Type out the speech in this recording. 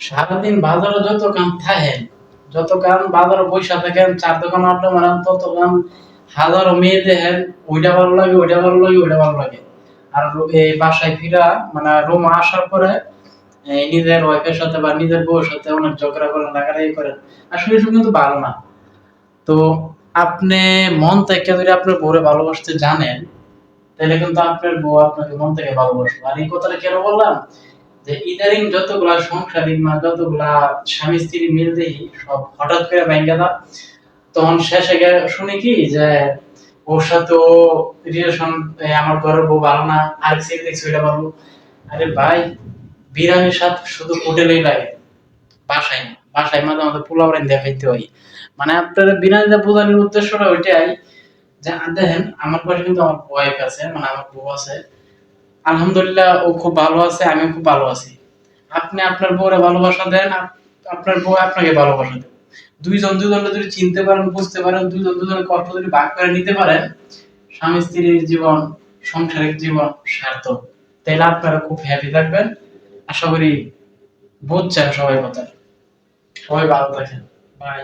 সারাদিন বাজারে যত কাম থাকেন, যত কাম বাজারে বইসা থাকেন, চার দোকান আড্ডা মারেন, তত কাম হাজারো মেয়ে দেখেন, ওইটা ভালো লাগে, ওইটা ভালো লাগে, ওইটা ভালো লাগে। আর এই বাসায় ফিরা মানে রুমে আসার পরে নিজের ওয়াইফের সাথে বা নিজের বউয়ের সাথে অনেক ঝগড়া করেন, রাগারাগি করেন। আসলে এসব কিন্তু ভালো না। তো আপনি মন থেকে যদি আপনার বউরে ভালোবাসতে জানেন, তাহলে কিন্তু আপনার বউ আপনাকে মন থেকে ভালোবাসবে। আর এই কথাটা কেন বললাম, যে ইদারিং যতগুলা সংসারিক যতগুলা স্বামী স্ত্রী মিল দেখি সব হঠাৎ করে ভাঙ্গা দাও, তখন শেষে গিয়ে শুনি কি যে ওর সাথে ও রিলেশন, আমার ঘরের বউ ভালো না, আর ছেলে দেখছি ওইটা ভালো। আরে ভাই, বিরিয়ানির স্বাদ শুধু হোটেলেই লাগে, বাসায় না। বাসায় মাঝে মাঝে পোলাও রাইন্দা খাইতে হয়। মানে আপনার বিরিয়ানিটা বোঝানোর উদ্দেশ্যটা ওইটাই যে দেখেন, আমার পাশে কিন্তু আমার ওয়াইফ আছে, মানে আমার বউ আছে। আলহামদুলিল্লাহ ও খুব ভালো আছে, আমিও খুব ভালো আছি। আপনি আপনার বউরে ভালোবাসা দেন, আপনার বউ আপনাকে ভালোবাসা দেবে। দুইজন দুজনকে যদি চিনতে পারেন, বুঝতে পারেন, দুইজন দুজনের কষ্ট যদি ভাগ করে নিতে পারেন, স্বামী স্ত্রীর জীবন, সাংসারিক জীবন সার্থক। তাইলে আপনারা খুব হ্যাপি থাকবেন। আশা করি বুঝছেন সবাই কথা। সবাই ভালো থাকেন। বাই।